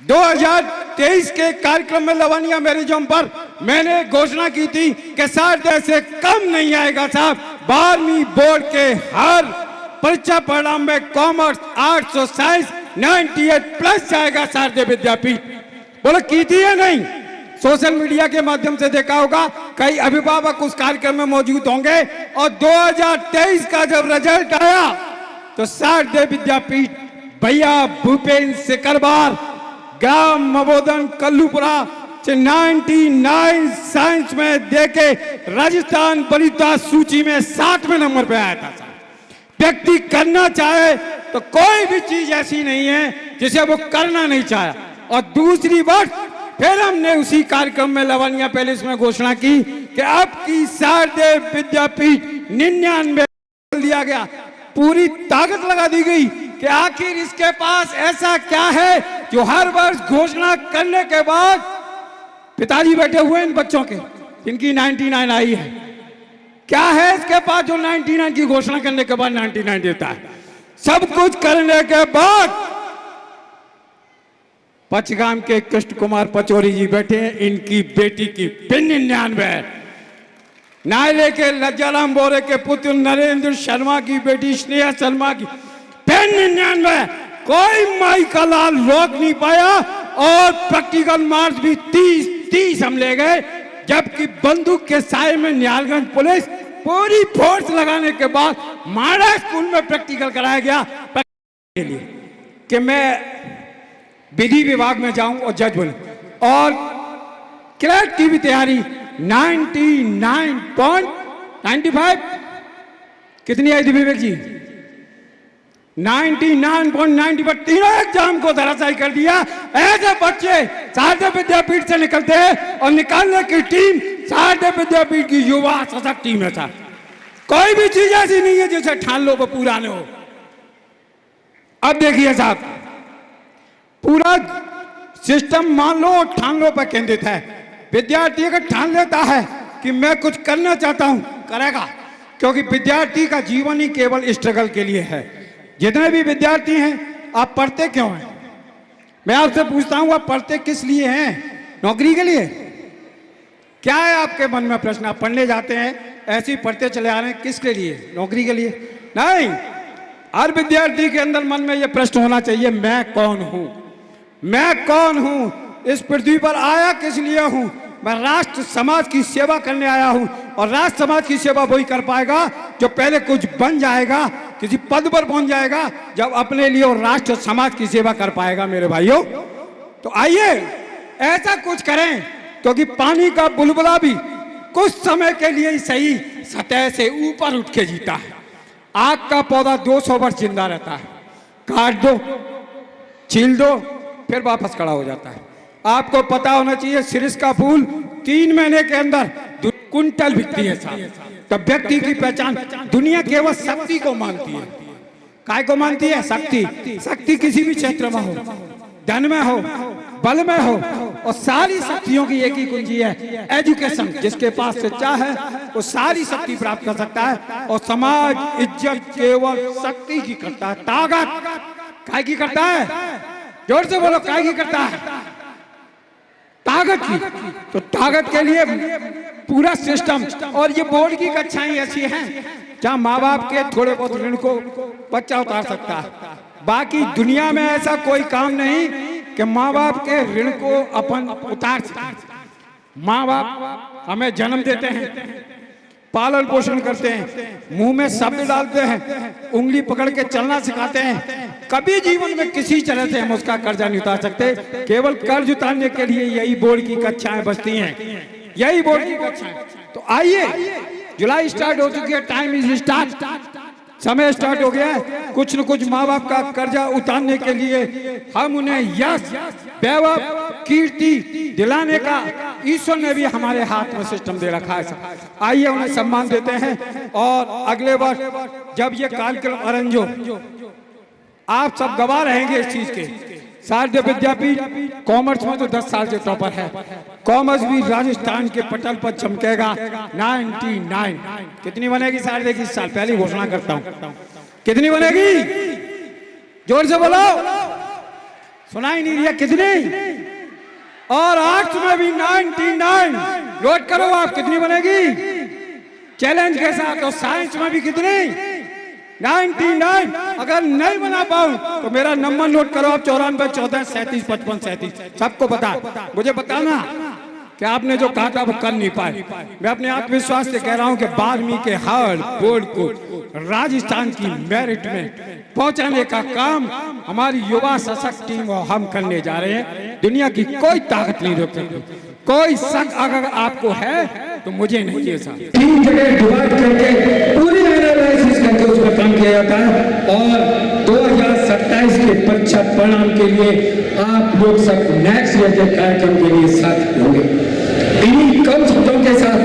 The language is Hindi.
2023 के कार्यक्रम में लवानिया मैरिजम पर मैंने घोषणा की थी कि 60 से कम नहीं आएगा साहब। 12वीं बोर्ड के हर परीक्षा परिणाम में कॉमर्स, आर्ट्स और साइंस 98+ जाएगा शारदीय विद्यापीठ। बोलो की थी या नहीं? सोशल मीडिया के माध्यम से देखा होगा, कई अभिभावक उस कार्यक्रम में मौजूद होंगे। और 2023 का जब रिजल्ट आया तो शारदीय विद्यापीठ भैया भूपेंद्र सिकरवार ग्राम मबोदन कल्लूपुरा से 99 साइंस में देके राजस्थान बलिदान सूची में 60वें नंबर पे आया था। व्यक्ति करना चाहे तो कोई भी चीज ऐसी नहीं है जिसे वो करना नहीं चाहे। और दूसरी बात फिर हमने उसी कार्यक्रम में लवानिया पैलेस में घोषणा की कि अब की शारदीय विद्यापीठ 99 लिया गया। पूरी ताकत लगा दी गई कि आखिर इसके पास ऐसा क्या है जो हर वर्ष घोषणा करने के बाद पिताजी बैठे हुए इन बच्चों के जिनकी 99 आई है, क्या है इसके पास जो 99 की घोषणा करने के बाद 99 देता है। सब कुछ करने के बाद पचगाम के कृष्ण कुमार पचौरी जी बैठे हैं, इनकी बेटी की पिन 99, नायले के लज्जाराम बोरे के पुत्र नरेंद्र शर्मा की बेटी स्नेहा शर्मा की पिन 99। कोई माई का लाल रोक नहीं पाया और प्रैक्टिकल मार्क्स भी 30 हम ले गए, जबकि बंदूक के साए में निहालगंज पुलिस पूरी फोर्स लगाने के बाद माड़ा स्कूल में प्रैक्टिकल कराया गया के लिए कि मैं विधि विभाग में जाऊं और जज बनूं। और क्लर्क की भी तैयारी 99.95 कितनी आई थी विवेक जी? 99.90 तीनों एग्जाम को धराशायी कर दिया। ऐसे बच्चे शारदीय विद्यापीठ से निकलते हैं और निकालने की टीम शारदीय विद्यापीठ की युवा सशक्त टीम है साहब। कोई भी चीज ऐसी नहीं है जिसे ठान लो वो पूरा न हो। अब देखिए साहब, पूरा सिस्टम मान लो और ठान लो पर केंद्रित है। विद्यार्थी अगर ठान लेता है कि मैं कुछ करना चाहता हूं, करेगा, क्योंकि विद्यार्थी का जीवन ही केवल स्ट्रगल के लिए है। जितने भी विद्यार्थी हैं, आप पढ़ते क्यों हैं? मैं आपसे पूछता हूं, आप पढ़ते किस लिए हैं? नौकरी के लिए? क्या है आपके मन में प्रश्न? आप पढ़ने जाते हैं, ऐसे ही पढ़ते चले आ रहे हैं, किसके लिए? नौकरी के लिए नहीं। हर विद्यार्थी के अंदर मन में यह प्रश्न होना चाहिए, मैं कौन हूं? मैं कौन हूं? इस पृथ्वी पर आया किस लिए हूं? मैं राष्ट्र समाज की सेवा करने आया हूं। और राष्ट्र समाज की सेवा वही कर पाएगा जो पहले कुछ बन जाएगा, किसी पद पर पहुंच जाएगा, जब अपने लिए और राष्ट्र समाज की सेवा कर पाएगा। मेरे भाइयों, तो आइए ऐसा कुछ करें, क्योंकि पानी का बुलबुला भी कुछ समय के लिए ही सही सतह से ऊपर उठ के जीता है। आग का पौधा 200 वर्ष जिंदा रहता है, काट दो, छील दो, फिर वापस खड़ा हो जाता है। आपको पता होना चाहिए, शिरीष का फूल 3 महीने के अंदर कुंटल बिकती है साहब। तब व्यक्ति की पहचान, दुनिया केवल शक्ति को मानती है। काय को मानती है? शक्ति। शक्ति किसी भी क्षेत्र में हो, धन में हो, बल में हो, और सारी शक्तियों की एक ही कुंजी है, एजुकेशन। जिसके पास शिक्षा है वो सारी शक्ति प्राप्त कर सकता है। और समाज इज्जत केवल शक्ति की करता है, ताकत काय की करता है? जोर से बोलो, काय की करता है? ताकत की। तो ताकत के लिए पूरा सिस्टम। और ये बोर्ड की कक्षाएं ऐसी हैं जहां माँ बाप के थोड़े बहुत ऋण को बच्चा उतार सकता है। बाकी दुनिया में ऐसा कोई काम नहीं कि माँ बाप के ऋण को अपन उतार सके। माँ बाप हमें जन्म देते हैं, पालन पोषण करते हैं, मुंह में शब्द डालते हैं, उंगली पकड़ के चलना सिखाते हैं। कभी जीवन में किसी तरह से हम उसका कर्जा नहीं उतार सकते। केवल कर्ज उतारने के लिए यही बोर्ड की कक्षाएं बचती हैं, यही बोर्ड की कक्षाएं। तो आइए, जुलाई स्टार्ट हो चुकी है, टाइम इज स्टार्ट, समय स्टार्ट हो गया है। कुछ न कुछ माँ बाप का कर्जा उतारने के लिए हम उन्हें यश, वैभव, कीर्ति दिलाने का ईश्वर ने भी हमारे हाथ में सिस्टम दे रखा है। आइए उन्हें सम्मान देते हैं। और अगले बार जब ये कार्यक्रम अरेंज हो, आप सब गवाह रहेंगे इस चीज के। शारदीय विद्यापीठ कॉमर्स में तो 10 साल से टॉपर है। कॉमर्स भी राजस्थान के पटल पर चमकेगा। 99 कितनी बनेगी शारदीय की इस साल? पहली घोषणा करता हूं, कितनी बनेगी? जोर से बोलो। सुनाई नहीं दिया कितनी? और आर्ट्स में भी 99। नोट करो आप कितनी बनेगी चैलेंज के साथ। और साइंस में भी कितनी? 99। अगर नहीं बना पाऊं तो मेरा नंबर नोट करो आप, 94 14 37 55 37। सबको बता, मुझे बताना कि आपने जो कहा था वो कर नहीं पाए। मैं अपने आत्मविश्वास से कह रहा हूं कि 12वीं के हार्ड बोर्ड को राजस्थान की मेरिट में पहुंचाने का काम हमारी युवा सशक्त टीम और हम करने जा रहे हैं। दुनिया की कोई ताकत नहीं रोक सकती। कोई शक अगर आपको है तो मुझे नहीं है साहब। 3 जगह डिवाइड करके पूरी एनालिसिस करके उस पर काम किया जाता है। और 2027 के परीक्षा परिणाम के लिए आप लोग सब नेक्स्ट ईयर के कार्यक्रम के लिए साथ होंगे। इन्हीं कम शब्दों के साथ